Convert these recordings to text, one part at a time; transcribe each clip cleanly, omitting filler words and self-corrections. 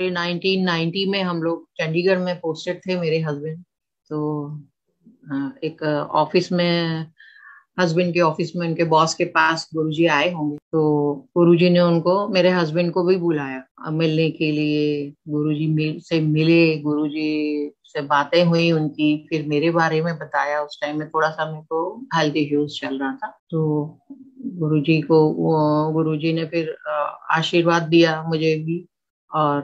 1990 में हम लोग चंडीगढ़ में पोस्टेड थे, मेरे हस्बैंड। तो एक ऑफिस में, हस्बैंड के ऑफिस में उनके बॉस के पास गुरुजी आए होंगे, तो गुरुजी ने उनको, मेरे हस्बैंड को भी बुलाया मिलने के लिए। गुरुजी से मिले, गुरुजी से बातें हुई उनकी, फिर मेरे बारे में बताया। उस टाइम में थोड़ा सा मेरे को हेल्थ इश्यूज चल रहा था, तो गुरुजी ने फिर आशीर्वाद दिया मुझे भी। और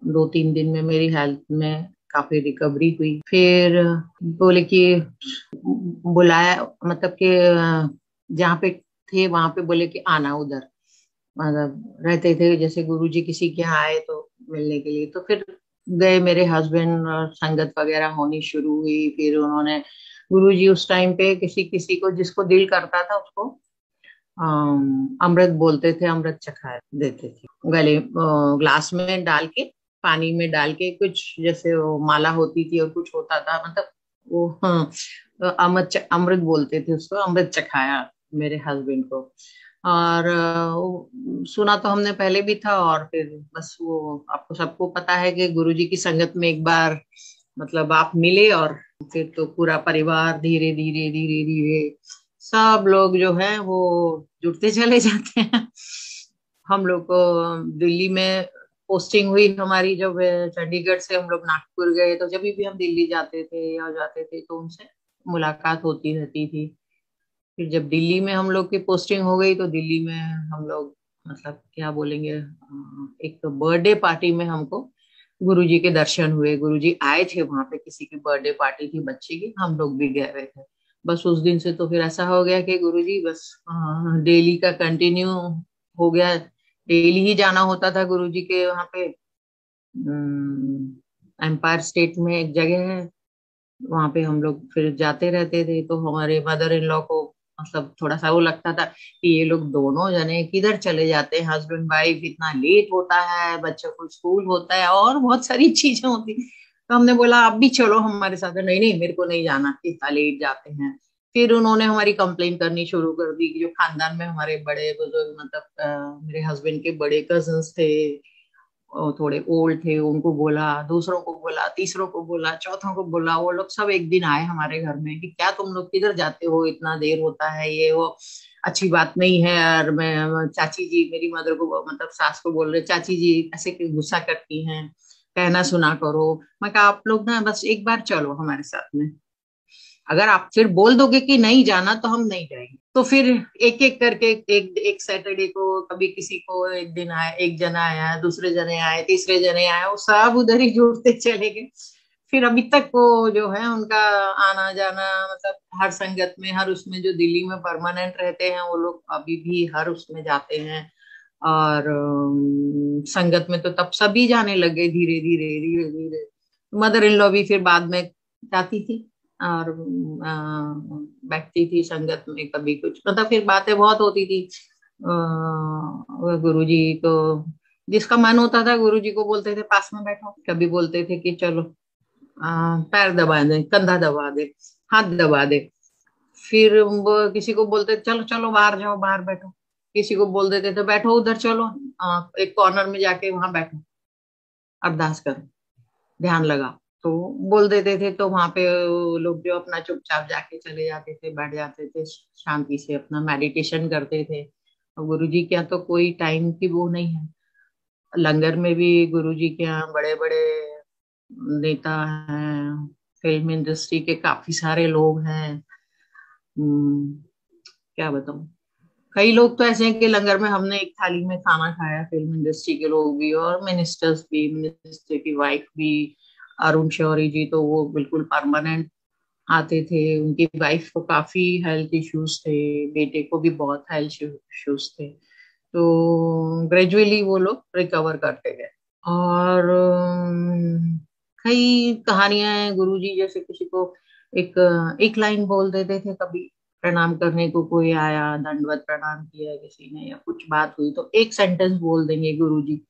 2-3 दिन में मेरी हेल्थ में काफी रिकवरी हुई। फिर बोले कि बुलाया, मतलब कि जहाँ पे थे वहां पे बोले कि आना उधर, मतलब रहते थे जैसे गुरुजी किसी के यहाँ आए तो मिलने के लिए। तो फिर गए मेरे हस्बैंड, और संगत वगैरह होनी शुरू हुई। फिर उन्होंने, गुरुजी उस टाइम पे किसी किसी को, जिसको दिल करता था उसको अमृत बोलते थे, अमृत चखा देते थे गले, ग्लास में डाल के, पानी में डाल के, कुछ जैसे वो माला होती थी और कुछ होता था, मतलब वो, हाँ, तो अमृत बोलते थे उसको, अमृत चखाया मेरे हस्बैंड को। और सुना तो हमने पहले भी था। और फिर बस वो, आपको सबको पता है कि गुरुजी की संगत में एक बार मतलब आप मिले, और फिर तो पूरा परिवार धीरे धीरे धीरे धीरे सब लोग जो है वो जुड़ते चले जाते हैं। हम लोग को दिल्ली में पोस्टिंग हुई हमारी, जब चंडीगढ़ से हम लोग नागपुर गए, तो जब भी हम दिल्ली जाते थे या जाते थे तो उनसे मुलाकात होती रहती थी। फिर जब दिल्ली में हम लोग की पोस्टिंग हो गई, तो दिल्ली में हम लोग, मतलब क्या बोलेंगे, एक बर्थडे पार्टी में हमको गुरुजी के दर्शन हुए। गुरुजी आए थे वहां पे, किसी की बर्थडे पार्टी थी बच्चे की, हम लोग भी गए हुए थे। बस उस दिन से तो फिर ऐसा हो गया कि गुरुजी बस डेली का कंटिन्यू हो गया। डेली ही जाना होता था गुरुजी के वहां पे। एम्पायर स्टेट में एक जगह है, वहां पे हम लोग फिर जाते रहते थे। तो हमारे मदर इन लॉ को मतलब थोड़ा सा वो लगता था कि ये लोग दोनों जने किधर चले जाते हैं, हस्बैंड वाइफ, इतना लेट होता है, बच्चों को स्कूल होता है और बहुत सारी चीजें होती। तो हमने बोला आप भी चलो हमारे साथ। नहीं नहीं, मेरे को नहीं जाना, इतना लेट जाते हैं। फिर उन्होंने हमारी कंप्लेन करनी शुरू कर दी कि जो खानदान में हमारे बड़े बुजुर्ग, मतलब मेरे हस्बैंड के बड़े कजन्स थे, थोड़े ओल्ड थे, उनको बोला, दूसरों को बोला, तीसरों को बोला, चौथों को बोला। वो लोग सब एक दिन आए हमारे घर में कि क्या तुम लोग किधर जाते हो, इतना देर होता है, ये वो अच्छी बात नहीं है। और मैं, चाची जी, मेरी मदर को, मतलब सास को बोल रहे, चाची जी ऐसे क्यों गुस्सा करती हैं, कहना सुना करो। मैं कहा आप लोग ना बस एक बार चलो हमारे साथ में, अगर आप फिर बोल दोगे कि नहीं जाना तो हम नहीं जाएंगे। तो फिर एक एक करके, एक एक सैटरडे को कभी किसी को, एक दिन आया, एक जना आया, दूसरे जने आए, तीसरे जने आए, वो सब उधर ही जुड़ते चले गए। फिर अभी तक वो जो है उनका आना जाना, मतलब हर संगत में, हर उसमें, जो दिल्ली में परमानेंट रहते हैं वो लोग अभी भी हर उसमें जाते हैं। और संगत में तो तब सभी जाने लगे, धीरे धीरे धीरे धीरे। मदर इन लॉ भी फिर बाद में जाती थी, और बैठती थी संगत में, कभी कुछ, मतलब फिर बातें बहुत होती थी। गुरुजी को जिसका मन होता था, गुरुजी को बोलते थे पास में बैठो, कभी बोलते थे कि चलो पैर दबा दे, कंधा दबा दे, हाथ दबा दे। फिर वो किसी को बोलते चलो चलो बाहर जाओ, बाहर बैठो। किसी को बोल देते थे बैठो उधर, चलो एक कॉर्नर में जाके वहां बैठो, अरदास करो, ध्यान लगा। तो बोल देते थे, तो वहां पे वो लोग जो अपना चुपचाप जाके चले जाते थे, बैठ जाते थे, शांति से अपना मेडिटेशन करते थे। और गुरु जी के यहाँ तो कोई टाइम की वो नहीं है। लंगर में भी गुरु जी के यहाँ बड़े बड़े नेता हैं, फिल्म इंडस्ट्री के काफी सारे लोग हैं। हम्म, क्या बताऊं। कई लोग तो ऐसे हैं कि लंगर में हमने एक थाली में खाना खाया, फिल्म इंडस्ट्री के लोग भी और मिनिस्टर्स भी, मिनिस्टर की वाइफ भी। अरुण शौरी जी तो वो बिल्कुल परमानेंट आते थे। उनकी वाइफ को काफी हेल्थ इश्यूज थे, बेटे को भी बहुत हेल्थ इश्यूज थे। तो ग्रेजुअली वो लोग रिकवर करते गए। और कई कहानियां हैं गुरुजी, जैसे किसी को एक एक लाइन बोल देते थे कभी, प्रणाम करने को कोई आया, दंडवत प्रणाम किया किसी ने, या कुछ बात हुई तो एक सेंटेंस बोल देंगे गुरुजी।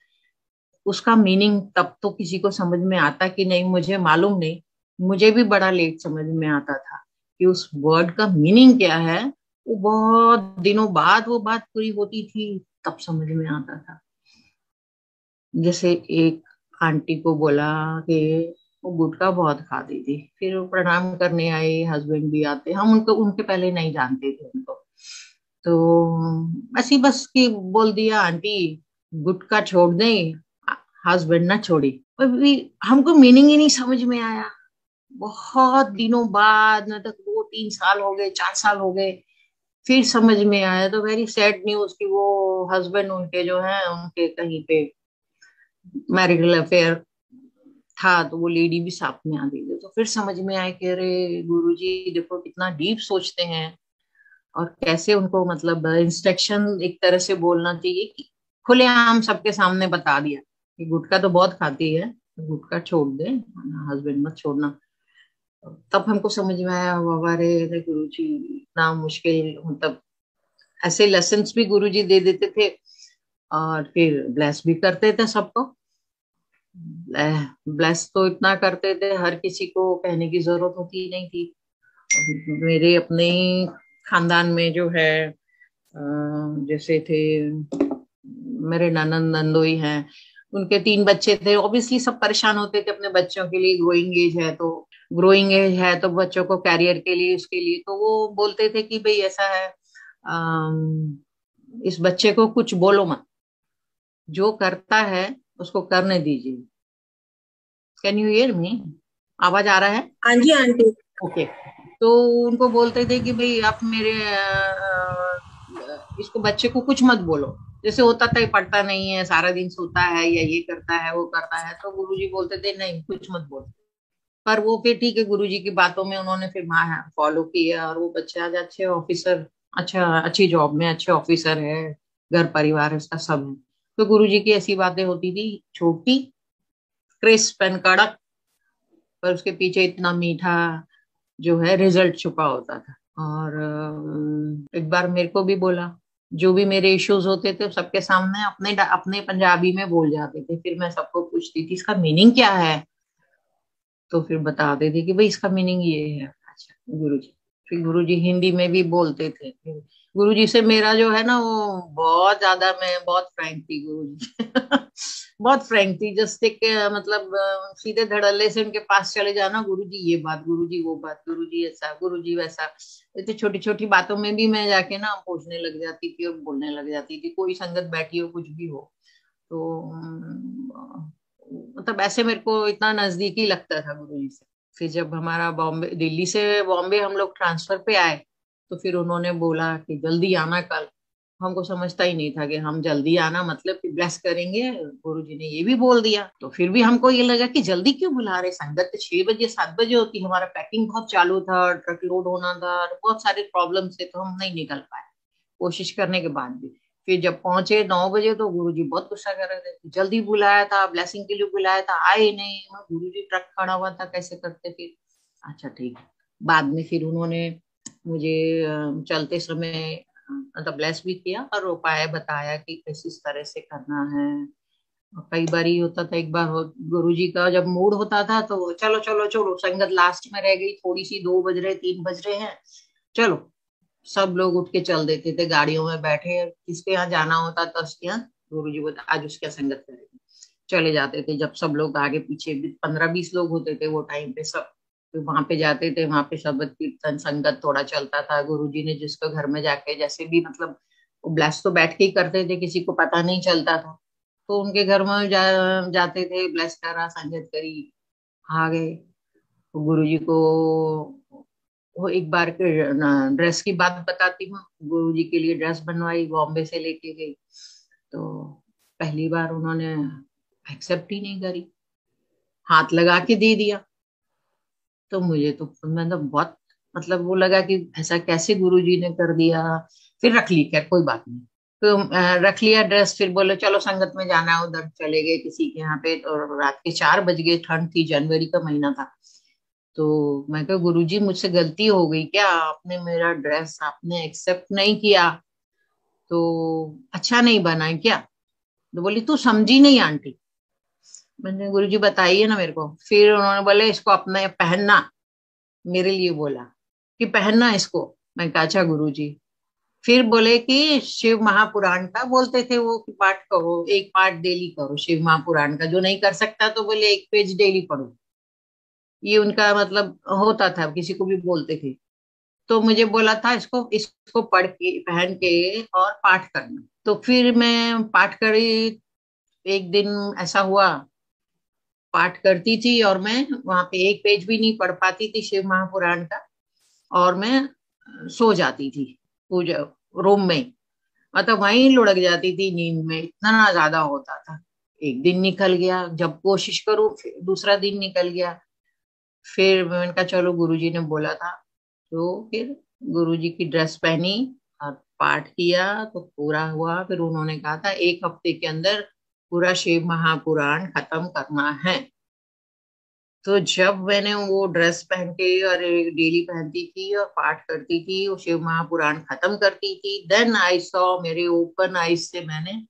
उसका मीनिंग तब तो किसी को समझ में आता कि नहीं, मुझे मालूम नहीं, मुझे भी बड़ा लेट समझ में आता था कि उस वर्ड का मीनिंग क्या है। वो बहुत दिनों बाद वो बात पूरी होती थी, तब समझ में आता था। जैसे एक आंटी को बोला कि वो गुटखा बहुत खाती थी। फिर वो प्रणाम करने आए, हस्बैंड भी आते, हम उनको उनके पहले नहीं जानते थे उनको। तो ऐसी बस की बोल दिया, आंटी गुटखा छोड़ दें, हस्बैंड ना छोड़ी। और भी हमको मीनिंग ही नहीं समझ में आया। बहुत दिनों बाद, मतलब 2-3 साल हो गए, 4 साल हो गए, फिर समझ में आया। तो वेरी सैड न्यूज कि वो हस्बैंड उनके जो है, उनके कहीं पे मैरिटल अफेयर था, तो वो लेडी भी साथ में आ गई। तो फिर समझ में आया कि अरे गुरुजी देखो कितना डीप सोचते हैं, और कैसे उनको मतलब इंस्ट्रक्शन एक तरह से बोलना चाहिए कि खुलेआम सबके सामने बता दिया कि गुटखा तो बहुत खाती है, गुटखा छोड़ दे, हस्बैंड मत छोड़ना। तब हमको समझ में आया, बाबा रे गुरुजी इतना मुश्किल, मतलब ऐसे लेसन्स भी गुरुजी दे देते थे, और फिर ब्लेस भी करते थे सबको। ब्लेस तो इतना करते थे, हर किसी को कहने की जरूरत होती नहीं थी। मेरे अपने ही खानदान में जो है, जैसे थे मेरे ननंद नंदोई हैं, उनके 3 बच्चे थे। ऑब्वियसली सब परेशान होते थे अपने बच्चों के लिए, ग्रोइंग एज है तो बच्चों को कैरियर के लिए, उसके लिए तो वो बोलते थे कि भाई ऐसा है, इस बच्चे को कुछ बोलो मत, जो करता है उसको करने दीजिए। Can you hear me? आवाज आ रहा है? हाँ जी आंटी। ओके। तो उनको बोलते थे कि भाई आप मेरे इसको बच्चे को कुछ मत बोलो। जैसे होता था ये पढ़ता नहीं है, सारा दिन सोता है, या ये करता है वो करता है, तो गुरुजी बोलते थे नहीं कुछ मत बोलो। पर वो फिर ठीक है, गुरुजी की बातों में उन्होंने फिर फॉलो किया, और वो बच्चा आज अच्छे ऑफिसर, अच्छा अच्छी जॉब में अच्छे ऑफिसर है, घर परिवार उसका सब है। तो गुरुजी की ऐसी बातें होती थी, छोटी, क्रिस्प एंड कड़क, पर उसके पीछे इतना मीठा जो है रिजल्ट छुपा होता था। और एक बार मेरे को भी बोला, जो भी मेरे इश्यूज होते थे सबके सामने अपने अपने पंजाबी में बोल जाते थे। फिर मैं सबको पूछती थी इसका मीनिंग क्या है, तो फिर बताते थे कि भाई इसका मीनिंग ये है। अच्छा गुरुजी। फिर गुरुजी हिंदी में भी बोलते थे। फिर गुरुजी से मेरा जो है ना, वो बहुत ज्यादा, मैं बहुत फ्रैंक थी गुरुजी से। बहुत फ्रैंक थी, जस्ट एक मतलब सीधे धड़ल्ले से उनके पास चले जाना, गुरुजी ये बात, गुरुजी वो बात, गुरुजी ऐसा, गुरुजी वैसा। तो छोटी छोटी बातों में भी मैं जाके ना पूछने लग जाती थी और बोलने लग जाती थी, कोई संगत बैठी हो कुछ भी हो। तो मतलब ऐसे मेरे को इतना नजदीकी लगता था गुरुजी से। फिर जब हमारा बॉम्बे, दिल्ली से बॉम्बे हम लोग ट्रांसफर पे आए, तो फिर उन्होंने बोला कि जल्दी आना कल। हमको समझता ही नहीं था कि हम जल्दी आना मतलब कि ब्लेस करेंगे, गुरुजी ने ये भी बोल दिया। तो फिर भी हमको ये लगा कि जल्दी क्यों बुला रहे, संगत तो 6 बजे 7 बजे होती, हमारा पैकिंग बहुत चालू था, ट्रक लोड होना था, और बहुत सारे प्रॉब्लम से, तो हम नहीं निकल पाए कोशिश करने के बाद भी। फिर जब पहुंचे 9 बजे, तो गुरुजी बहुत गुस्सा कर रहे थे, जल्दी बुलाया था, ब्लेसिंग के लिए बुलाया था, आए नहीं। मैं, गुरुजी ट्रक खड़ा हुआ था, कैसे करते फिर। अच्छा ठीक है। बाद में फिर उन्होंने मुझे चलते समय मतलब ब्लेस भी किया, और उपाय बताया कि किस इस तरह से करना है। और कई बार ही होता था, एक बार गुरुजी का जब मूड होता था तो चलो चलो चलो, संगत लास्ट में रह गई थोड़ी सी, 2 बज रहे 3 बज रहे हैं, चलो, सब लोग उठ के चल देते थे, गाड़ियों में बैठे, किसके यहाँ जाना होता था उसके यहाँ, गुरु जी बोलते आज उसके यहाँ संगत करेंगे, चले जाते थे। जब सब लोग आगे पीछे भी 15-20 लोग होते थे वो टाइम पे सब, तो वहां पे जाते थे, वहां पे शबद कीर्तन संगत थोड़ा चलता था। गुरु जी ने जिसको घर में जाके जैसे भी मतलब, वो ब्लेस तो बैठ के ही करते थे, किसी को पता नहीं चलता था, तो उनके घर में जाते थे, ब्लेस करा, संगत करी, आ गए। तो गुरु जी को वो एक बार के ड्रेस की बात बताती हूँ, गुरु जी के लिए ड्रेस बनवाई, बॉम्बे से लेके गई। तो पहली बार उन्होंने एक्सेप्ट ही नहीं करी, हाथ लगा के दे दिया। तो मुझे तो मतलब बहुत, मतलब वो लगा कि ऐसा कैसे गुरुजी ने कर दिया। फिर रख ली, खैर कोई बात नहीं। तो रख लिया ड्रेस, फिर बोले चलो संगत में जाना है, उधर चले गए किसी के यहाँ पे, और रात के 4 बज गए, ठंड थी, जनवरी का महीना था। तो मैं कहा गुरुजी मुझसे गलती हो गई क्या, आपने मेरा ड्रेस आपने एक्सेप्ट नहीं किया, तो अच्छा नहीं बना है क्या? तो बोली तू समझी नहीं आंटी। मैंने, गुरुजी बताइए ना मेरे को। फिर उन्होंने बोले इसको अपने पहनना, मेरे लिए बोला कि पहनना इसको। मैं कहा अच्छा गुरुजी। फिर बोले कि शिव महापुराण का बोलते थे वो कि पाठ करो, एक पाठ डेली करो शिव महापुराण का, जो नहीं कर सकता तो बोले एक पेज डेली पढ़ो। ये उनका मतलब होता था, किसी को भी बोलते थे। तो मुझे बोला था इसको इसको पढ़ के पहन के और पाठ करना। तो फिर मैं पाठ करी। एक दिन ऐसा हुआ, पाठ करती थी और मैं वहां पे एक पेज भी नहीं पढ़ पाती थी शिव महापुराण का, और मैं सो जाती थी पूजा रूम में। मतलब वहीं लुढ़क जाती थी नींद में, इतना ज्यादा होता था। एक दिन निकल गया, जब कोशिश करूं फिर दूसरा दिन निकल गया। फिर मैंने कहा चलो, गुरुजी ने बोला था, तो फिर गुरुजी की ड्रेस पहनी और पाठ किया तो पूरा हुआ। फिर उन्होंने कहा था 1 हफ्ते के अंदर पूरा शिव महापुराण खत्म करना है। तो जब मैंने वो ड्रेस पहन के और डेली पहनती थी और पाठ करती थी, वो शिव महापुराण खत्म करती थी, देन आई सॉ, मेरे ओपन आईज से मैंने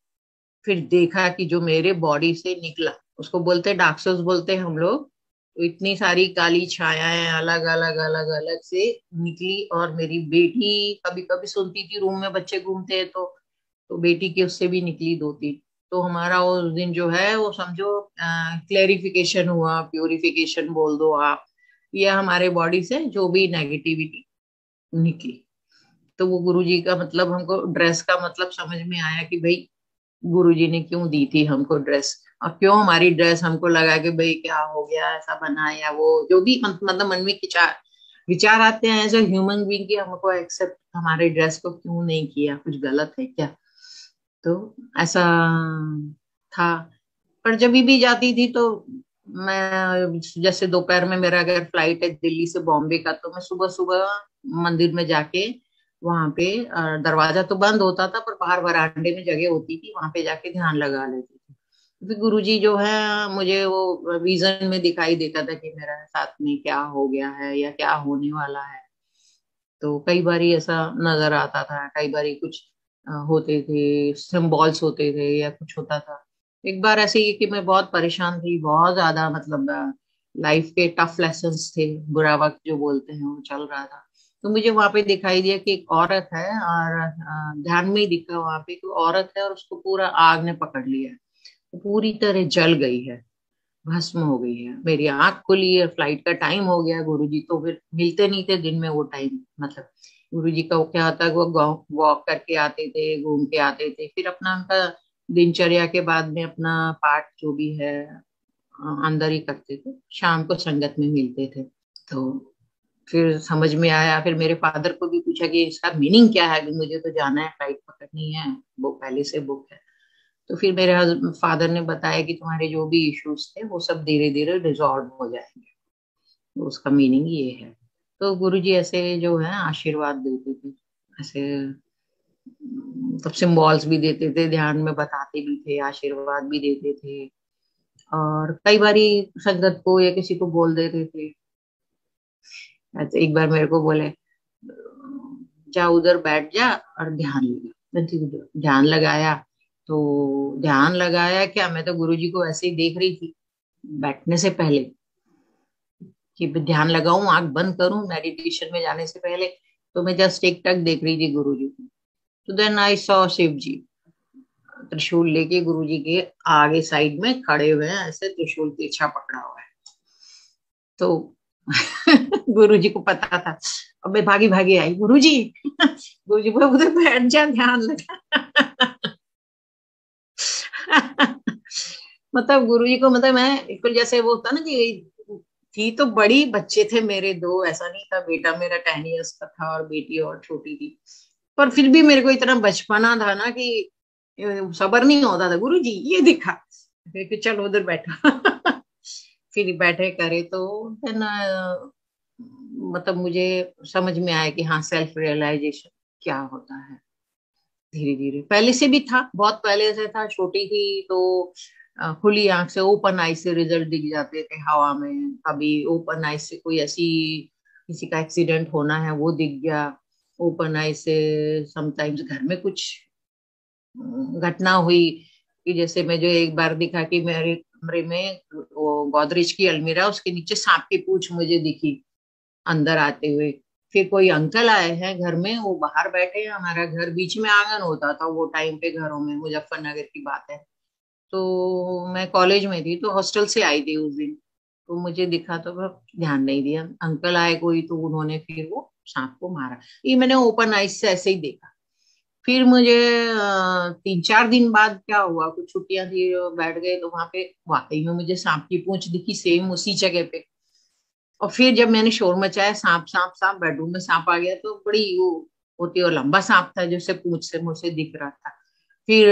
फिर देखा कि जो मेरे बॉडी से निकला, उसको बोलते डार्कसर्कल्स बोलते हैं हम लोग। तो इतनी सारी काली छायाएं अलग अलग अलग अलग से निकली। और मेरी बेटी कभी कभी सुनती थी, रूम में बच्चे घूमते हैं तो बेटी की उससे भी निकली 2-3। तो हमारा उस दिन जो है वो समझो क्लेरिफिकेशन हुआ, प्यूरिफिकेशन बोल दो आप, ये हमारे बॉडी से जो भी नेगेटिविटी निकली। तो वो गुरुजी का मतलब हमको ड्रेस का मतलब समझ में आया कि भाई गुरुजी ने क्यों दी थी हमको ड्रेस, और क्यों हमारी ड्रेस हमको लगा कि भाई क्या हो गया ऐसा बना, या वो जो भी मतलब मन में विचार विचार आते हैं एज अ ह्यूमन बीइंग की, हमको एक्सेप्ट हमारे ड्रेस को क्यों नहीं किया, कुछ गलत है क्या। तो ऐसा था। पर जब भी जाती थी तो मैं, जैसे दोपहर में मेरा अगर फ्लाइट है दिल्ली से बॉम्बे का, तो मैं सुबह सुबह मंदिर में जाके वहां पे दरवाजा तो बंद होता था पर बाहर वरांडे में जगह होती थी, वहां पे जाके ध्यान लगा लेती थी। क्योंकि गुरुजी जो है मुझे वो विजन में दिखाई देता था कि मेरा साथ में क्या हो गया है या क्या होने वाला है। तो कई बारी ऐसा नजर आता था, कई बारी कुछ होते थे, सिंबल्स होते थे या कुछ होता था। एक बार ऐसे ही कि मैं बहुत परेशान थी, बहुत ज्यादा मतलब लाइफ के टफ लेसन्स थे, बुरा वक्त जो बोलते हैं वो चल रहा था। तो मुझे वहां पे दिखाई दिया कि एक औरत है, और ध्यान में ही दिखा वहां पे कि औरत है और उसको पूरा आग ने पकड़ लिया है, वो पूरी तरह जल गई है, भस्म हो गई है। मेरी आंख खुली है, फ्लाइट का टाइम हो गया। गुरुजी तो फिर मिलते नहीं थे दिन में वो टाइम, मतलब गुरुजी का वो क्या होता है, वो वॉक करके आते थे, घूम के आते थे, फिर अपना उनका दिनचर्या के बाद में अपना पाठ जो भी है अंदर ही करते थे, शाम को संगत में मिलते थे। तो फिर समझ में आया, फिर मेरे फादर को भी पूछा कि इसका मीनिंग क्या है, अभी मुझे तो जाना है, फ्लाइट पकड़नी है, वो पहले से बुक है। तो फिर मेरे फादर ने बताया कि तुम्हारे जो भी इश्यूज थे वो सब धीरे धीरे रिजॉल्व हो जाएंगे, तो उसका मीनिंग ये है। तो गुरुजी ऐसे जो है आशीर्वाद देते थे, ऐसे मतलब सिंबल्स भी देते थे, ध्यान में बताते भी थे, आशीर्वाद भी देते थे। और कई बारी संगत को या किसी को बोल देते थे। ऐसे एक बार मेरे को बोले, जा उधर बैठ जा और ध्यान लगा। मैं ठीक है, ध्यान लगाया। तो ध्यान लगाया क्या, मैं तो गुरुजी को ऐसे ही देख रही थी बैठने से पहले, कि ध्यान लगाऊं, आंख बंद करूं मेडिटेशन में जाने से पहले। तो मैं जस्ट एक टक देख रही थी गुरुजी को। तो देन आई सॉ शिव जी त्रिशूल लेके गुरुजी के आगे साइड में खड़े हुए हैं, ऐसे त्रिशूल तिरछा पकड़ा हुआ है। तो गुरुजी को पता था। अब मैं भागी भागी आई, गुरुजी गुरुजी बोले उधर बैठ जा, ध्यान लगा। मतलब गुरुजी को, मतलब मैं बिल्कुल जैसे वो होता ना कि थी तो बड़ी, बच्चे थे मेरे दो, ऐसा नहीं था, बेटा मेरा 10 इयर्स का था और बेटी और छोटी थी। पर फिर भी मेरे को इतना बचपना था ना कि सबर नहीं होता था, गुरुजी ये दिखा, फिर चलो उधर बैठा। फिर बैठे करे तो फिर ना मतलब मुझे समझ में आया कि हाँ, सेल्फ रियलाइजेशन क्या होता है। धीरे धीरे पहले से भी था, बहुत पहले से था, छोटी थी तो खुली आंख से, ओपन आई से रिजल्ट दिख जाते थे हवा में। कभी ओपन आई से कोई ऐसी किसी का एक्सीडेंट होना है वो दिख गया, ओपन आई से समटाइम्स घर में कुछ घटना हुई। कि जैसे मैं जो एक बार दिखा कि मेरे कमरे में वो गोदरेज की अलमीरा, उसके नीचे सांप की पूंछ मुझे दिखी अंदर आते हुए। फिर कोई अंकल आए हैं घर में, वो बाहर बैठे हैं, हमारा घर बीच में आंगन होता था वो टाइम पे घरों में, मुजफ्फरनगर की बात है। तो मैं कॉलेज में थी, तो हॉस्टल से आई थी उस दिन। तो मुझे दिखा तो मैं ध्यान नहीं दिया, अंकल आए कोई, तो उन्होंने फिर वो सांप को मारा। ये मैंने ओपन आइज से ऐसे ही देखा। फिर मुझे 3-4 दिन बाद क्या हुआ, कुछ छुट्टियां थी, बैठ गए तो वहां पे वाकई में मुझे सांप की पूंछ दिखी, सेम उसी जगह पे। और फिर जब मैंने शोर मचाया, सांप सांप सांप, बेडरूम में सांप आ गया, तो बड़ी वो होती है, और लंबा सांप था जैसे पूंछ से मुझे दिख रहा था। फिर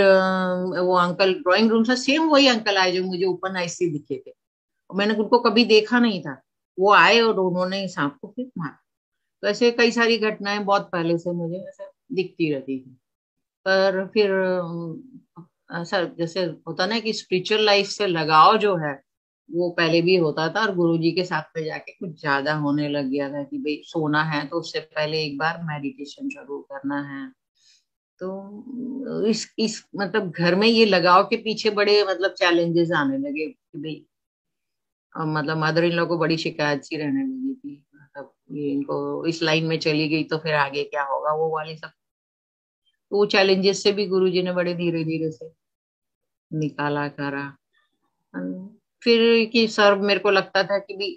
वो अंकल ड्राइंग रूम से, सेम वही अंकल आए जो मुझे ओपन आई से दिखे थे, और मैंने उनको कभी देखा नहीं था। वो आए और उन्होंने सांप को फिर मारा। तो ऐसे कई सारी घटनाएं बहुत पहले से मुझे ऐसे दिखती रहती थी। पर फिर ऐसा जैसे होता ना कि स्पिरिचुअल लाइफ से लगाव जो है, वो पहले भी होता था, और गुरुजी के साथ में जाके कुछ ज्यादा होने लग गया था कि भाई सोना है तो उससे पहले एक बार मेडिटेशन जरूर करना है। तो इस मतलब घर में ये लगाव के पीछे बड़े मतलब चैलेंजेस आने लगे कि भाई मतलब मदर इन लॉ को बड़ी शिकायत सी रहने लगी थी, मतलब ये इनको इस लाइन में चली गई तो फिर आगे क्या होगा, वो वाली सब। तो वो चैलेंजेस से भी गुरुजी ने बड़े धीरे धीरे से निकाला करा। फिर कि सर मेरे को लगता था कि भी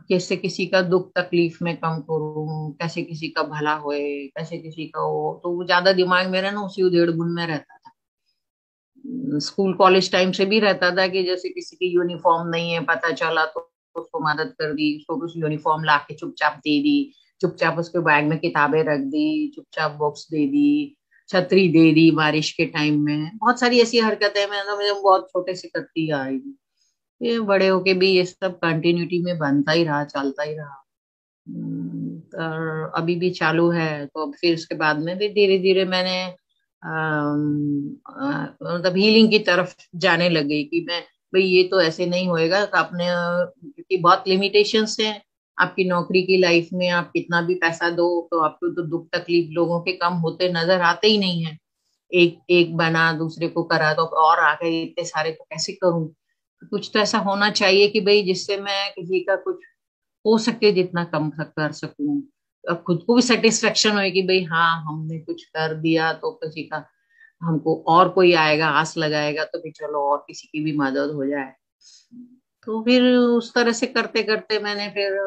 कैसे किसी का दुख तकलीफ में कम करूं, कैसे किसी का भला होए, कैसे किसी का हो, तो वो ज्यादा दिमाग मेरा ना उसी उधेड़ बुन में रहता था। स्कूल कॉलेज टाइम से भी रहता था कि जैसे किसी की यूनिफॉर्म नहीं है, पता चला तो उसको मदद कर दी, उसको कुछ यूनिफॉर्म ला के चुपचाप दे दी, चुपचाप उसके बैग में किताबें रख दी, चुपचाप बुक्स दे दी, छतरी दे दी बारिश के टाइम में। बहुत सारी ऐसी हरकतें मैं तो मुझे बहुत छोटे से करती आ रही थी। ये बड़े होके भी ये सब कंटिन्यूटी में बनता ही रहा, चलता ही रहा। और अभी भी चालू है। तो अब फिर उसके बाद में भी धीरे धीरे मैंने मतलब हीलिंग की तरफ जाने लगी कि मैं भाई ये तो ऐसे नहीं होएगा कि आपने क्योंकि बहुत लिमिटेशंस हैं आपकी नौकरी की लाइफ में, आप कितना भी पैसा दो तो आपको तो दुख तकलीफ लोगों के कम होते नजर आते ही नहीं है। एक एक बना दूसरे को करा तो और आ गए इतने सारे, तो कैसे करूं। कुछ तो ऐसा होना चाहिए कि भाई जिससे मैं किसी का कुछ हो सके जितना कम कर सकूं, अब खुद को भी सेटिस्फेक्शन हो कि भाई हाँ हमने कुछ कर दिया, तो किसी का हमको और कोई आएगा आस लगाएगा तो भी चलो और किसी की भी मदद हो जाए। तो फिर उस तरह से करते करते मैंने फिर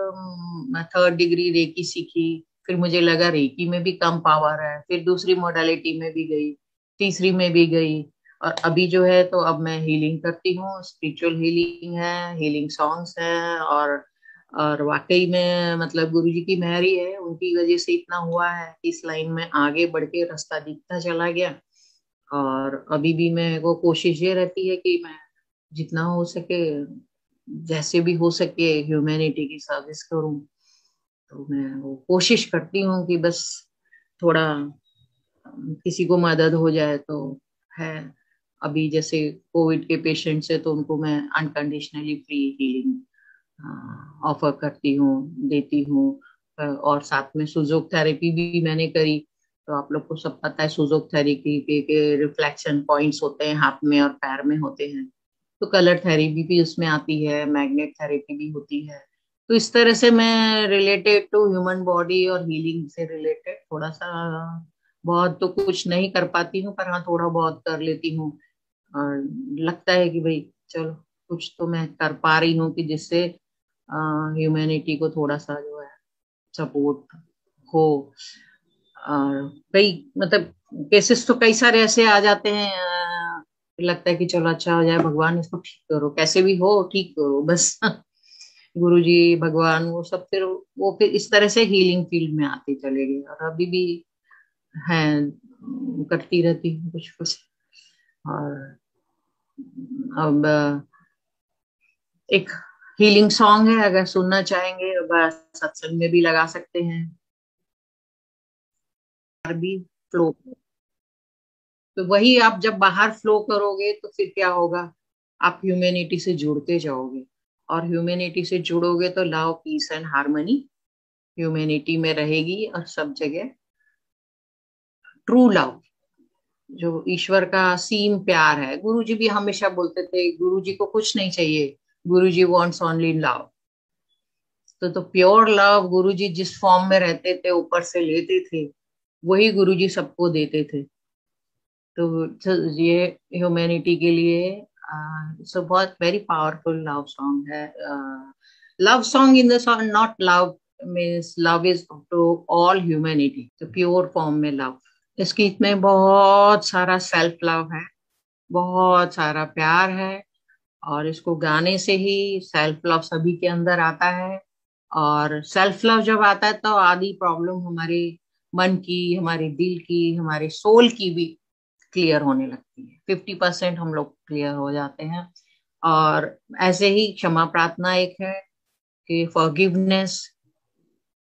थर्ड डिग्री रेकी सीखी। फिर मुझे लगा रेकी में भी कम पावर है, फिर दूसरी मोडालिटी में भी गई, तीसरी में भी गई, और अभी जो है तो अब मैं हीलिंग करती हूँ, स्पिरिचुअल हीलिंग है, हीलिंग सॉन्ग्स है। और वाकई में मतलब गुरुजी की मेहर ही है, उनकी वजह से इतना हुआ है कि इस लाइन में आगे बढ़ के रास्ता दिखता चला गया। और अभी भी मैं वो कोशिश ये रहती है कि मैं जितना हो सके, जैसे भी हो सके ह्यूमैनिटी की सर्विस करूं। तो मैं वो कोशिश करती हूँ कि बस थोड़ा किसी को मदद हो जाए तो है। अभी जैसे कोविड के पेशेंट्स है तो उनको मैं अनकंडीशनली फ्री हीलिंग ऑफर करती हूँ, देती हूँ। और साथ में सुजोक थेरेपी भी मैंने करी। तो आप लोग को सब पता है सुजोक थेरेपी के रिफ्लेक्शन पॉइंट्स होते हैं, हाथ में और पैर में होते हैं। तो कलर थेरेपी भी उसमें आती है, मैग्नेट थेरेपी भी होती है। तो इस तरह से मैं रिलेटेड टू ह्यूमन बॉडी और हीलिंग से रिलेटेड थोड़ा सा, बहुत तो कुछ नहीं कर पाती हूँ पर हाँ थोड़ा बहुत कर लेती हूँ। और लगता है कि भाई चलो कुछ तो मैं कर पा रही हूँ कि जिससे ह्यूमैनिटी को थोड़ा सा जो है सपोर्ट हो। और कई मतलब केसेस तो कई सारे ऐसे आ जाते हैं, लगता है कि चलो अच्छा हो जाए, भगवान इसको ठीक करो, कैसे भी हो ठीक करो बस गुरु जी भगवान वो सब, फिर वो फिर इस तरह से हीलिंग फील्ड में आते चले गए, और अभी भी हैं करती रहती हूँ कुछ कुछ। और अब एक हीलिंग सॉन्ग है, अगर सुनना चाहेंगे बस सत्संग में भी लगा सकते हैं। बाहर भी फ्लो, तो वही आप जब बाहर फ्लो करोगे तो फिर क्या होगा, आप ह्यूमैनिटी से जुड़ते जाओगे, और ह्यूमैनिटी से जुड़ोगे तो love piece and harmony humanity में रहेगी, और सब जगह ट्रू लव जो ईश्वर का सीम प्यार है। गुरुजी भी हमेशा बोलते थे गुरुजी को कुछ नहीं चाहिए, गुरुजी वांट्स ओनली लव। तो प्योर लव गुरुजी जिस फॉर्म में रहते थे, ऊपर से लेते थे, वही गुरुजी सबको देते थे। तो ये ह्यूमैनिटी के लिए सो बहुत वेरी पावरफुल लव सॉन्ग है। Love song in the song, not love means love is to all humanity, तो प्योर फॉर्म में लव। इस गीत में बहुत सारा सेल्फ लव है, बहुत सारा प्यार है, और इसको गाने से ही सेल्फ लव सभी के अंदर आता है। और सेल्फ लव जब आता है तो आधी प्रॉब्लम हमारे मन की, हमारे दिल की, हमारे सोल की भी क्लियर होने लगती है। 50% हम लोग क्लियर हो जाते हैं। और ऐसे ही क्षमा प्रार्थना एक है कि फॉरगिवनेस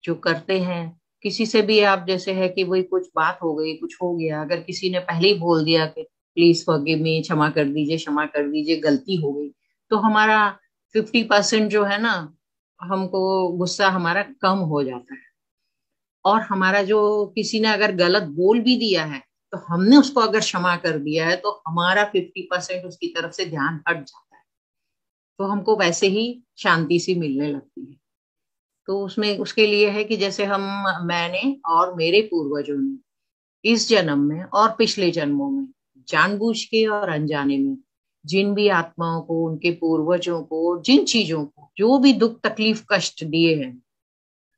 जो करते हैं किसी से भी, आप जैसे है कि वही कुछ बात हो गई, कुछ हो गया, अगर किसी ने पहले ही बोल दिया कि प्लीज फॉरगिव मी, क्षमा कर दीजिए, क्षमा कर दीजिए, गलती हो गई, तो हमारा 50% जो है ना, हमको गुस्सा हमारा कम हो जाता है। और हमारा जो, किसी ने अगर गलत बोल भी दिया है तो हमने उसको अगर क्षमा कर दिया है तो हमारा 50% उसकी तरफ से ध्यान हट जाता है। तो हमको वैसे ही शांति सी मिलने लगती है। तो उसमें उसके लिए है कि जैसे हम, मैंने और मेरे पूर्वजों ने इस जन्म में और पिछले जन्मों में जानबूझ के और अनजाने में जिन भी आत्माओं को, उनके पूर्वजों को, जिन चीजों को जो भी दुख तकलीफ कष्ट दिए हैं,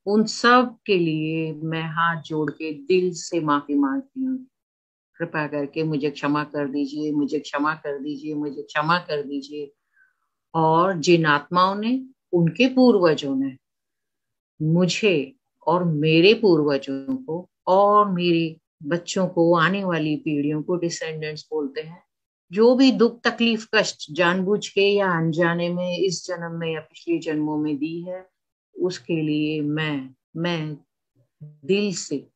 उन सब के लिए मैं हाथ जोड़ के दिल से माफी मांगती हूँ। कृपा करके मुझे क्षमा कर दीजिए, मुझे क्षमा कर दीजिए, मुझे क्षमा कर दीजिए। और जिन आत्माओं ने, उनके पूर्वजों ने मुझे और मेरे पूर्वजों को और मेरे बच्चों को, आने वाली पीढ़ियों को, डिसेंडेंट्स बोलते हैं, जो भी दुख तकलीफ कष्ट जानबूझ के या अनजाने में इस जन्म में या पिछले जन्मों में दी है, उसके लिए मैं दिल से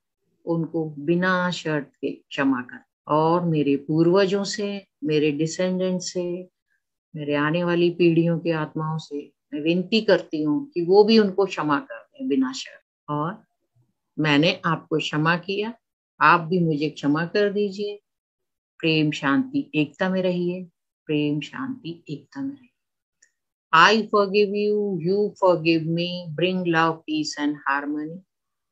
उनको बिना शर्त के क्षमा कर। और मेरे पूर्वजों से, मेरे डिसेंडेंट से, मेरे आने वाली पीढ़ियों की आत्माओं से मैं विनती करती हूँ कि वो भी उनको क्षमा कर दें बिना शर्त। और मैंने आपको क्षमा किया, आप भी मुझे क्षमा कर दीजिए। प्रेम शांति एकता में रहिए, प्रेम शांति एकता में रहिए। I forgive you, you forgive me, bring love piece and harmony,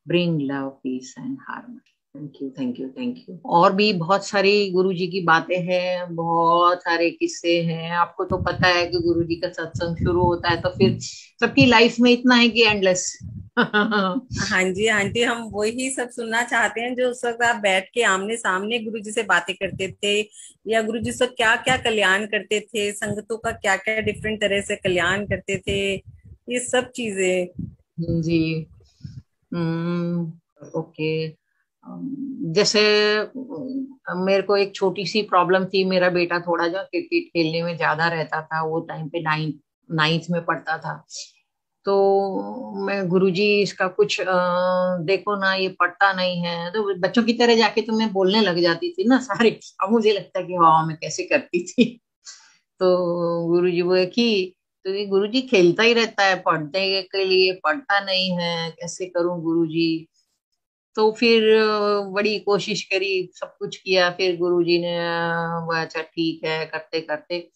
bring love piece and harmony. Thank you, thank you, thank you. और भी बहुत सारी गुरु जी की बातें हैं, बहुत सारे किस्से हैं। आपको तो पता है कि गुरु जी का सत्संग शुरू होता है तो फिर सबकी लाइफ में इतना है कि एंडलेस। हाँ जी आंटी, हम वही सब सुनना चाहते हैं जो उस वक्त आप बैठ के आमने सामने गुरु जी से बातें करते थे, या गुरु जी से क्या क्या कल्याण करते थे, संगतों का क्या क्या डिफरेंट तरह से कल्याण करते थे, ये सब चीजें। जी। ओके। जैसे मेरे को एक छोटी सी प्रॉब्लम थी। मेरा बेटा थोड़ा जो क्रिकेट खेलने में ज्यादा रहता था, वो टाइम पे नाइन्थ नाइन्थ में पढ़ता था। तो मैं, गुरुजी इसका कुछ देखो ना, ये पढ़ता नहीं है, तो बच्चों की तरह जाके तो मैं बोलने लग जाती थी ना सारे। अब मुझे लगता है कि हाँ, मैं कैसे करती थी। तो गुरुजी वो की, तो ये गुरुजी खेलता ही रहता है, पढ़ने के लिए पढ़ता नहीं है, कैसे करूं गुरुजी। तो फिर बड़ी कोशिश करी, सब कुछ किया, फिर गुरुजी ने वो अच्छा ठीक है करते करते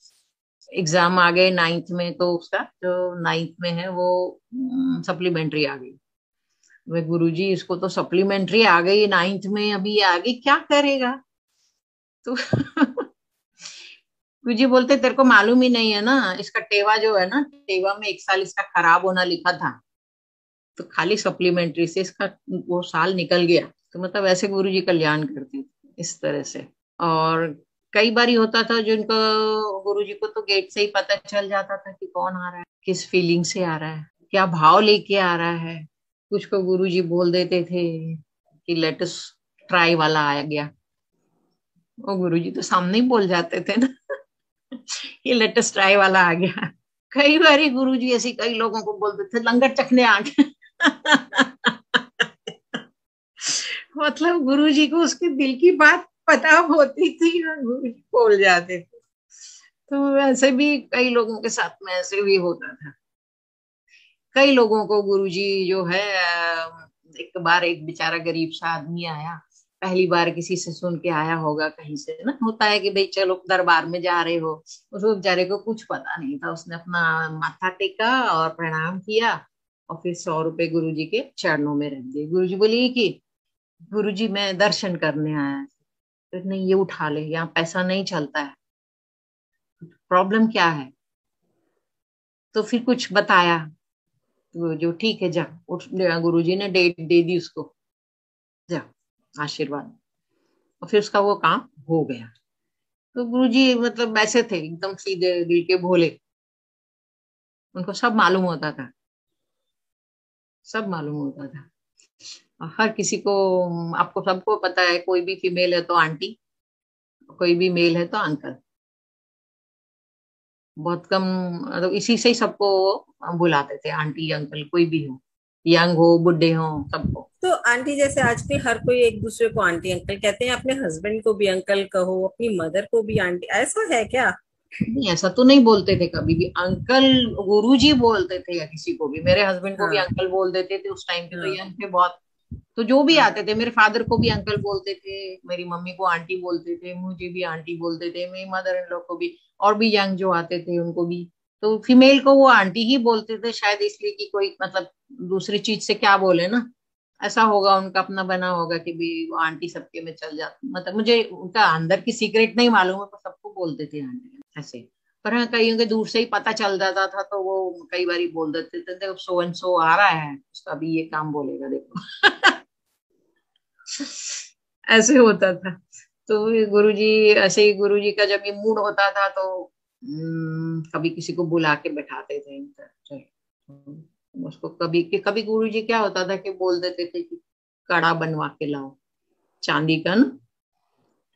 एग्जाम आ गए नाइन्थ में, तो उसका जो नाइन्थ में है वो सप्लीमेंट्री आ गई। वे गुरुजी, इसको तो सप्लीमेंट्री आ गई नाइन्थ में, अभी ये आगे क्या करेगा। तो गुरुजी बोलते तेरे को मालूम ही नहीं है ना, इसका टेवा जो है ना, टेवा में 1 साल इसका खराब होना लिखा था, तो खाली सप्लीमेंट्री से इसका वो साल निकल गया। तो मतलब ऐसे गुरुजी कल्याण करते थे इस तरह से। और कई बार होता था जिनको, गुरुजी को तो गेट से ही पता चल जाता था कि कौन आ रहा है, किस फीलिंग से आ रहा है, क्या भाव लेके आ रहा है। कुछ को गुरुजी बोल देते थे कि लेटस ट्राई वाला आ गया, वो गुरुजी तो सामने ही बोल जाते थे ना। ये लेटेस्ट ट्राई वाला आ गया। कई बार गुरुजी ऐसी कई लोगों को बोलते थे लंगर चखने आ गए। मतलब गुरुजी को उसके दिल की बात पता होती थी और गुरुजी बोल जाते थे। तो वैसे भी कई लोगों के साथ में ऐसे भी होता था। कई लोगों को गुरुजी जो है, एक बार एक बेचारा गरीब सा आदमी आया, पहली बार किसी से सुन के आया होगा कहीं से ना, होता है कि भाई चलो दरबार में जा रहे हो। उसको बेचारे को कुछ पता नहीं था, उसने अपना माथा टेका और प्रणाम किया और फिर 100 रुपए गुरुजी के चरणों में रख दिए। गुरुजी बोली कि गुरुजी मैं दर्शन करने आया। फिर नहीं, ये उठा ले, यहाँ पैसा नहीं चलता है, प्रॉब्लम क्या है? तो फिर कुछ बताया। तो जो ठीक है, जा उठ। गुरुजी ने डेट दे दी उसको, जा, आशीर्वाद। और फिर उसका वो काम हो गया। तो गुरुजी मतलब ऐसे थे, एकदम सीधे दिल के भोले। उनको सब मालूम होता था, सब मालूम होता था। और हर किसी को, आपको सबको पता है, कोई भी फीमेल है तो आंटी, कोई भी मेल है तो अंकल। बहुत कम, मतलब इसी से ही सबको बुलाते थे, आंटी अंकल, कोई भी हो, यंग हो बुढ़े हो, सबको। तो आंटी जैसे आजकल हर कोई एक दूसरे को आंटी अंकल कहते हैं, अपने हस्बैंड को भी अंकल कहो, अपनी मदर को भी आंटी, ऐसा है क्या? नहीं, ऐसा तो नहीं बोलते थे कभी भी अंकल। गुरुजी बोलते थे, या किसी को भी, मेरे हस्बैंड को भी हाँ अंकल बोल देते थे, उस टाइम पे तो हाँ यंग थे बहुत। तो जो भी हाँ। आते थे, मेरे फादर को भी अंकल बोलते थे, मेरी मम्मी को आंटी बोलते थे, मुझे भी आंटी बोलते थे, मेरी मदर इन लोग को भी, और भी यंग जो आते थे उनको भी। तो फीमेल को वो आंटी ही बोलते थे, शायद इसलिए कि कोई मतलब दूसरी चीज से क्या बोले ना, ऐसा होगा, उनका अपना बना होगा कि भी वो आंटी सबके में चल जाती। मतलब मुझे उनका अंदर की सीक्रेट नहीं मालूम है, पर सबको बोलते थे आंटी ऐसे। पर हाँ, कईयों के दूर से ही पता चल जाता था, तो वो कई बार बोल देते थे, देखो सो एंड सो आ रहा है, उसका भी ये काम बोलेगा, देखो। ऐसे होता था। तो गुरुजी, ऐसे ही गुरुजी का जब ये मूड होता था तो कभी किसी को बुला के बैठाते थे इनका, चलो उसको। कभी कि कभी गुरुजी क्या होता था कि बोल देते थे कि कड़ा बनवा के लाओ, चांदी का ना,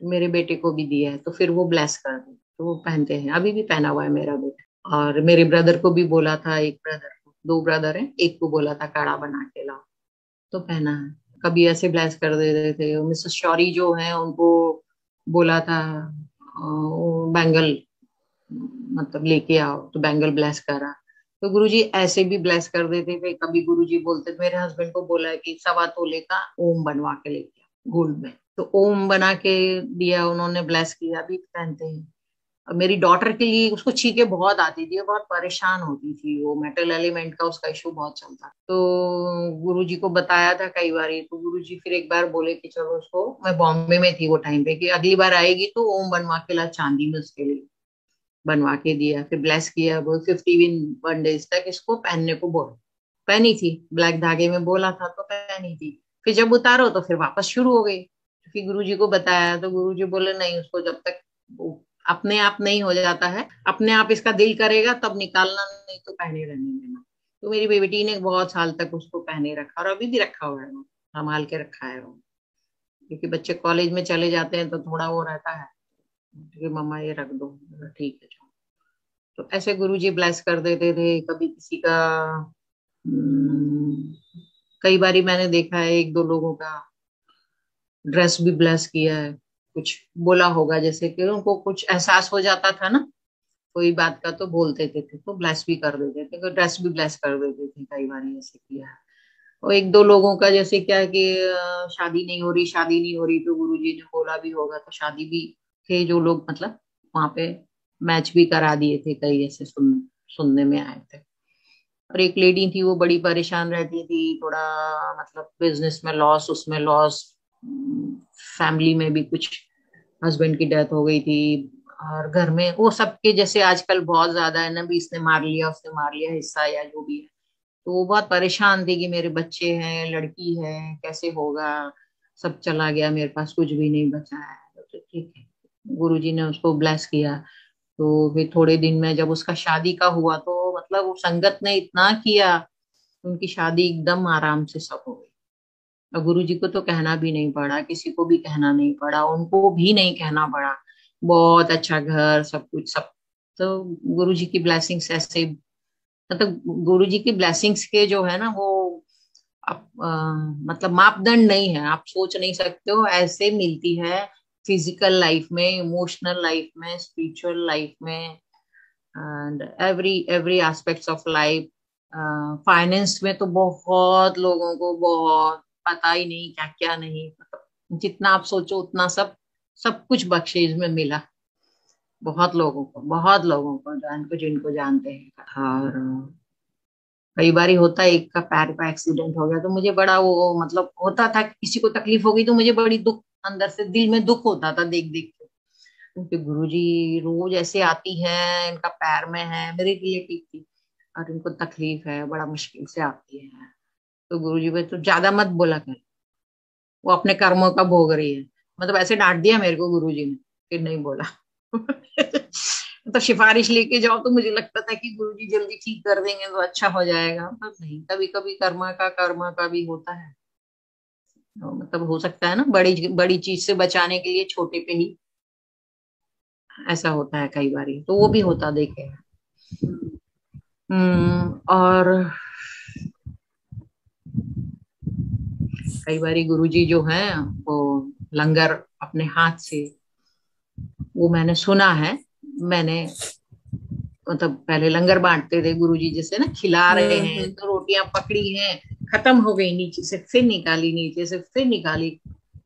मेरे बेटे को भी दिया है, तो फिर वो ब्लेस कर दे, तो वो पहनते हैं, अभी भी पहना हुआ है मेरा बेटा। और मेरे ब्रदर को भी बोला था, एक ब्रदर को, दो ब्रदर है, एक को बोला था कड़ा बना के लाओ, तो पहना है। कभी ऐसे ब्लेस कर देते थे। मिसेस शौरी जो है उनको बोला था वो बैंगल मतलब लेके आओ, तो बैंगल ब्लेस करा। तो गुरुजी ऐसे भी ब्लेस कर देते थे। कभी गुरुजी बोलते थे, मेरे हस्बैंड को बोला है कि 1.25 तोले का ओम बनवा के लेके आओ गोल्ड में, तो ओम बना के दिया उन्होंने, ब्लेस किया, अभी पहनते हैं। और मेरी डॉटर के लिए, उसको छींके बहुत आती थी, वो बहुत परेशान होती थी, वो मेटल एलिमेंट का उसका इशू बहुत चलता, तो गुरुजी को बताया था कई बार। तो गुरुजी फिर एक बार बोले कि चलो उसको, मैं बॉम्बे में थी वो टाइम पे, कि अगली बार आएगी तो ओम बनवा के ला चांदी में, उसके लिए बनवा के दिया, फिर ब्लेस किया। वो 51 डेज तक इसको पहनने को बोल, पहनी थी, ब्लैक धागे में बोला था तो पहनी थी। फिर जब उतारो तो फिर वापस शुरू हो गई। फिर गुरुजी को बताया तो गुरुजी बोले नहीं, उसको जब तक वो अपने आप नहीं हो जाता है, अपने आप इसका दिल करेगा तब निकालना, नहीं तो पहने रहने देना। तो मेरी बेटी ने बहुत साल तक उसको पहने रखा, और अभी भी रखा हुआ है, वो संभाल के रखा है वो। क्योंकि बच्चे कॉलेज में चले जाते हैं तो थोड़ा वो रहता है कि मम्मा ये रख दो, ठीक है। तो ऐसे गुरुजी ब्लेस कर देते थे। कभी किसी का हम्म, कई बारी मैंने देखा है, एक दो लोगों का ड्रेस भी ब्लेस किया है। कुछ बोला होगा, जैसे कि उनको कुछ एहसास हो जाता था ना कोई बात का, तो बोल देते थे, तो ब्लेस भी कर देते थे, तो ड्रेस भी ब्लेस कर देते थे, कई बार ऐसे किया है। और एक दो लोगों का जैसे क्या है कि शादी नहीं हो रही, शादी नहीं हो रही, तो गुरुजी ने बोला भी होगा, तो शादी भी थे जो लोग, मतलब वहां पे मैच भी करा दिए थे कई, ऐसे सुनने में आए थे। और एक लेडी थी, वो बड़ी परेशान रहती थी, थोड़ा मतलब बिजनेस में लॉस, उसमें लॉस, फैमिली में भी कुछ, हस्बैंड की डेथ हो गई थी, और घर में वो सबके जैसे आजकल बहुत ज्यादा है ना, भी इसने मार लिया, उसने मार लिया हिस्सा, या जो भी है। तो वो बहुत परेशान थी कि मेरे बच्चे हैं, लड़की है, कैसे होगा, सब चला गया, मेरे पास कुछ भी नहीं बचा है। तो ठीक है, गुरुजी ने उसको ब्लेस किया। तो फिर थोड़े दिन में जब उसका शादी का हुआ, तो मतलब वो संगत ने इतना किया, उनकी शादी एकदम आराम से सब हो गई। और गुरुजी को तो कहना भी नहीं पड़ा, किसी को भी कहना नहीं पड़ा, उनको भी नहीं कहना पड़ा, बहुत अच्छा घर, सब कुछ सब। तो गुरुजी की ब्लेसिंग्स ऐसे, मतलब गुरुजी की ब्लेसिंग्स के जो है ना वो, आप मतलब मापदंड नहीं है, आप सोच नहीं सकते हो, ऐसे मिलती है फिजिकल लाइफ में, इमोशनल लाइफ में, स्पिरिचुअल लाइफ में, and every every aspects of life. Finance में तो बहुत लोगों को बहुत पता ही नहीं क्या क्या नहीं, मतलब जितना आप सोचो उतना सब, सब कुछ बख्शीश में मिला। बहुत लोगों को, बहुत लोगों को, जिनको जिनको जानते हैं। और कई बार होता है, एक का पैर का एक्सीडेंट हो गया तो मुझे बड़ा वो मतलब होता था कि किसी को तकलीफ हो गई तो मुझे बड़ी दुख, अंदर से दिल में दुख होता था देख देख के। क्योंकि गुरुजी रोज ऐसे आती हैं, इनका पैर में है, मेरी रिलेटिव थी, और इनको तकलीफ है, बड़ा मुश्किल से आती है। तो गुरुजी भाई तो ज्यादा मत बोला कर, वो अपने कर्मों का भोग रही है। मतलब ऐसे डांट दिया मेरे को गुरुजी ने, फिर नहीं बोला। तो सिफारिश लेके जाओ तो मुझे लगता था कि गुरुजी जल्दी ठीक कर देंगे तो अच्छा हो जाएगा, पर नहीं, कभी कभी कर्मा का भी होता है। तो मतलब हो सकता है ना, बड़ी बड़ी चीज से बचाने के लिए छोटे पे ही ऐसा होता है कई बार, तो वो भी होता देखे हैं। और कई बार गुरुजी जो है वो लंगर अपने हाथ से, वो मैंने सुना है, मैंने मतलब पहले लंगर बांटते थे गुरुजी, जैसे ना खिला रहे हैं हम्म। तो रोटियां पकड़ी हैं, खत्म हो गई नीचे से, फिर निकाली, नीचे से फिर निकाली,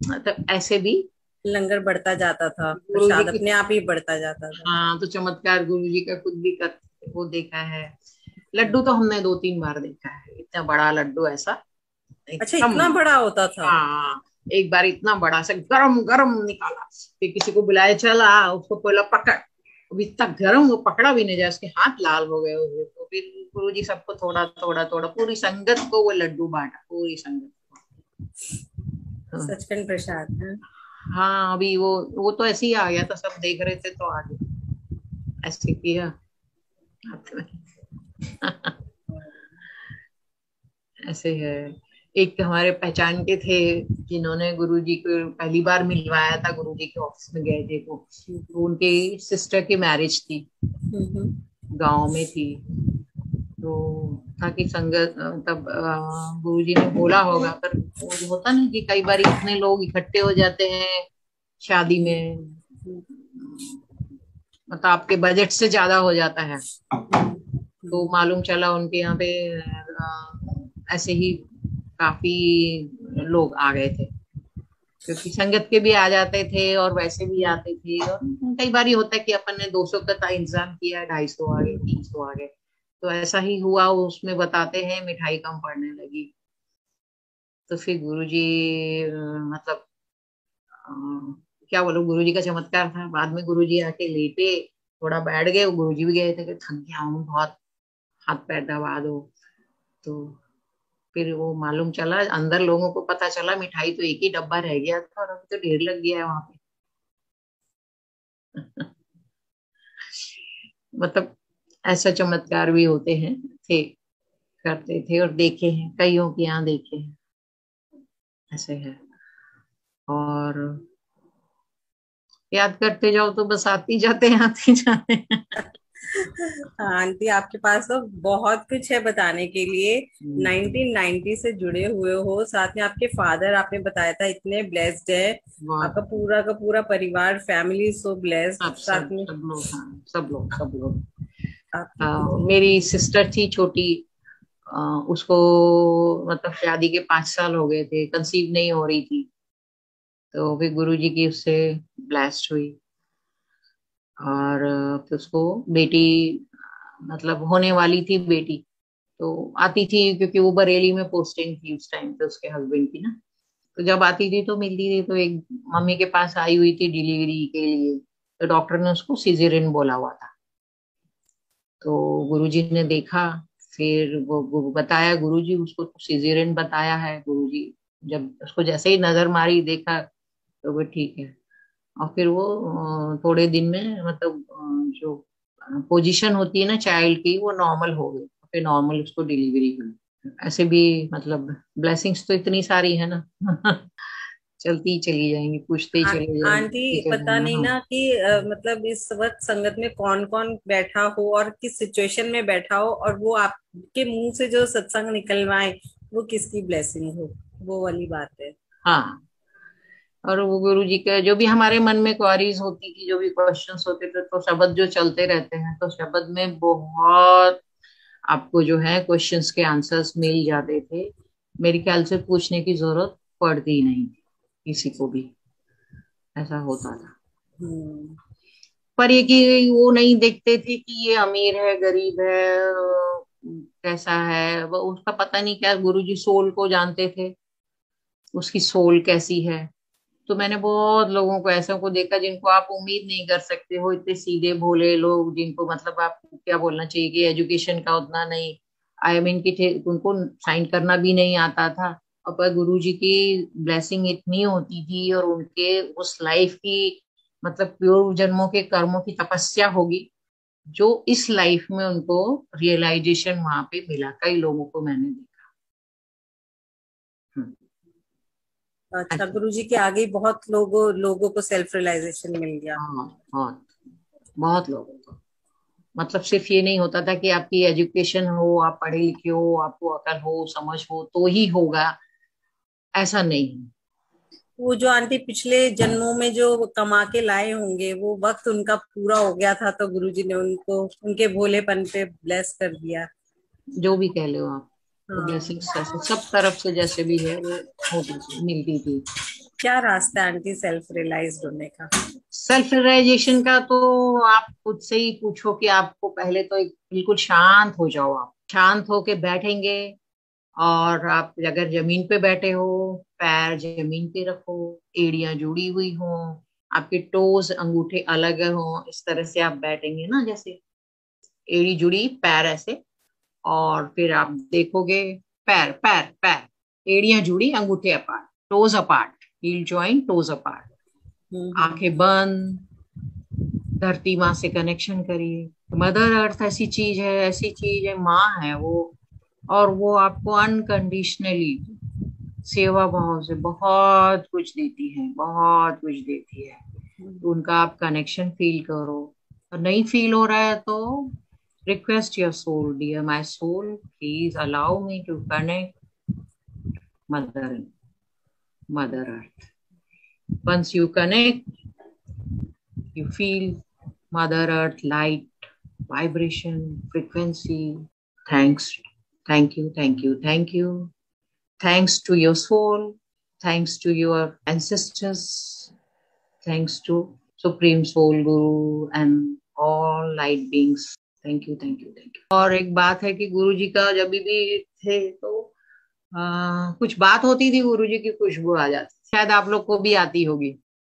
मतलब ऐसे भी लंगर बढ़ता जाता था, गुरुजी प्रसाद की। अपने आप ही बढ़ता जाता था। हाँ, तो चमत्कार गुरुजी का खुद भी करते थे, वो देखा है। लड्डू तो हमने 2-3 बार देखा है, इतना बड़ा लड्डू ऐसा अच्छा, एकदम। इतना बड़ा होता था? हाँ, एक बार इतना बड़ा सा गरम गरम निकाला, फिर किसी को बुलाया, चला उसको पहला पकड़, अब इतना गरम, वो पकड़ा भी नहीं जाए, उसके हाथ लाल हो गए हुए, तो फिर गुरुजी सबको थोड़ा थोड़ा थोड़ा, पूरी संगत को वो लड्डू बांटा, पूरी संगत को। हाँ। सचखंड प्रसाद है। हाँ, अभी वो तो ऐसे ही आ गया था, सब देख रहे थे तो आ गया, ऐसे किया हाथ में। ऐसे है। एक हमारे पहचान के थे, जिन्होंने गुरुजी को पहली बार मिलवाया था, गुरुजी के ऑफिस में गए थे तो उनके सिस्टर की मैरिज थी, हम्म। गांव में थी। तो ताकि संगत, तब गुरुजी ने बोला होगा, पर वो जो होता ना कि कई बार इतने लोग इकट्ठे हो जाते हैं शादी में, मतलब आपके बजट से ज्यादा हो जाता है। तो मालूम चला उनके यहाँ पे ऐसे ही काफी लोग आ गए थे, क्योंकि संगत के भी आ जाते थे और वैसे भी आते थे, और कई बार ये होता है कि अपन ने 200 का इंतजाम किया, 250 आ गए, 300 आ गए, तो ऐसा ही हुआ। उसमें बताते हैं मिठाई कम पड़ने लगी, तो फिर गुरुजी मतलब अ, क्या बोलो, गुरुजी का चमत्कार था, बाद में गुरुजी आके लेटे, थोड़ा बैठ गए, गुरुजी भी गए थे कि थक गया हूँ बहुत, हाथ पैर दबा दो। तो फिर वो मालूम चला, अंदर लोगों को पता चला मिठाई तो एक ही डब्बा रह गया था, और अभी तो ढेर लग गया है वहां पे। मतलब ऐसा चमत्कार भी होते हैं, थे, करते थे, और देखे हैं, कईयों के यहाँ देखे हैं, ऐसे है। और याद करते जाओ तो बस आते जाते हैं, आते जाते हैं। हाँ आंटी, आपके पास तो बहुत कुछ है बताने के लिए। 1990 से जुड़े हुए हो, साथ में आपके फादर, आपने बताया था, इतने ब्लेस्ड है। बहुत। आपका पूरा का पूरा परिवार, फैमिली सो ब्लेस्ड, सब साथ सब में सब लोग, हाँ, सब लोग। आपकी मेरी सिस्टर थी छोटी, अ, उसको मतलब शादी के 5 साल हो गए थे, कंसीव नहीं हो रही थी, तो फिर गुरुजी की उससे ब्लेस्ड हुई, और फिर उसको बेटी, मतलब होने वाली थी बेटी, तो आती थी, क्योंकि वो बरेली में पोस्टिंग थी उस टाइम पे उसके हस्बैंड की ना, तो जब आती थी तो मिलती थी, तो एक मम्मी के पास आई हुई थी डिलीवरी के लिए, तो डॉक्टर ने उसको सिजेरियन बोला हुआ था। तो गुरुजी ने देखा, फिर वो बताया, गुरुजी उसको सिजेरियन बताया है, गुरुजी जब उसको जैसे ही नजर मारी, देखा, तो वो ठीक है। और फिर वो थोड़े दिन में मतलब जो पोजीशन होती है ना चाइल्ड की, वो नॉर्मल हो गई, फिर नॉर्मल उसको डिलीवरी हुई। ऐसे भी मतलब ब्लेसिंग्स तो इतनी सारी है ना। चलती ही चली जाएंगी, पूछते ही चले जाएंगे, आंटी, पूछते चले पता जाएंगे। नहीं हाँ। ना कि मतलब इस वक्त संगत में कौन कौन बैठा हो और किस सिचुएशन में बैठा हो, और वो आपके मुंह से जो सत्संग निकलवाए वो किसकी ब्लेसिंग हो, वो वाली बात है। हाँ, और वो गुरु जी के जो भी हमारे मन में क्वारीज होती थी, जो भी क्वेश्चंस होते थे, तो शब्द जो चलते रहते हैं, तो शब्द में बहुत आपको जो है क्वेश्चंस के आंसर्स मिल जाते थे, मेरे ख्याल से पूछने की जरूरत पड़ती ही नहीं थी किसी को भी, ऐसा होता था। पर ये कि वो नहीं देखते थे कि ये अमीर है गरीब है, कैसा है वो, उसका पता नहीं क्या, गुरुजी सोल को जानते थे, उसकी सोल कैसी है। तो मैंने बहुत लोगों को ऐसा को देखा जिनको आप उम्मीद नहीं कर सकते हो, इतने सीधे भोले लोग, जिनको मतलब आपको क्या बोलना चाहिए कि एजुकेशन का उतना नहीं, आई मीन कि थे, उनको साइन करना भी नहीं आता था। और पर गुरु जी की ब्लेसिंग इतनी होती थी, और उनके उस लाइफ की मतलब पूर्व जन्मों के कर्मों की तपस्या होगी, जो इस लाइफ में उनको रियलाइजेशन वहां पे मिला, कई लोगों को मैंने देखा। हम्म, अच्छा, ऐसा। गुरुजी के आगे ही बहुत लोगों को सेल्फ रियलाइजेशन मिल गया। हाँ, बहुत बहुत लोगों को, मतलब सिर्फ ये नहीं होता था कि आपकी एजुकेशन हो, आप पढ़े लिखे हो, आपको अकल हो, समझ हो तो ही होगा, ऐसा नहीं है। वो जो आंटी पिछले जन्मों में जो कमा के लाए होंगे, वो वक्त उनका पूरा हो गया था, तो गुरुजी ने उनको उनके भोलेपन पे ब्लेस कर दिया। जो भी कह लो आप, वो हाँ। ब्लेसिंग्स ऐसे सब तरफ से जैसे भी है वो होती थी, मिलती थी। क्या रास्ता है आंटी सेल्फ रियलाइज होने का? सेल्फ रियलाइजेशन का तो आप खुद से ही पूछो कि आपको पहले तो एक बिल्कुल शांत हो जाओ, आप शांत होके बैठेंगे, और आप अगर जमीन पे बैठे हो, पैर जमीन पे रखो, एड़ियां जुड़ी हुई हो, आपके टोज अंगूठे अलग हो, इस तरह से आप बैठेंगे ना, जैसे एड़ी जुड़ी, पैर ऐसे, और फिर आप देखोगे पैर पैर पैर, एड़ियां जुड़ी, अंगूठे apart, toes apart, heel joint, toes apart, आंखें हम्म। बंद, धरती माँ से कनेक्शन करिए। मदर अर्थ ऐसी चीज है, ऐसी चीज है, माँ है वो, और वो आपको अनकंडीशनली सेवा भाव से बहुत कुछ देती है, बहुत कुछ देती है। तो उनका आप कनेक्शन फील करो, और नहीं फील हो रहा है तो request your soul, dear my soul, please allow me to connect mother, mother earth. Once you connect, you feel Mother Earth light, vibration, frequency. Thanks, thank you, thank you, thank you. Thanks to your soul, thanks to your ancestors, thanks to Supreme Soul Guru and all light beings. Thank you, thank you, thank you. और एक बात है कि गुरु जी का जब भी थे तो कुछ बात होती थी, गुरु जी की खुशबू आ जाती, शायद आप लोग को भी आती होगी।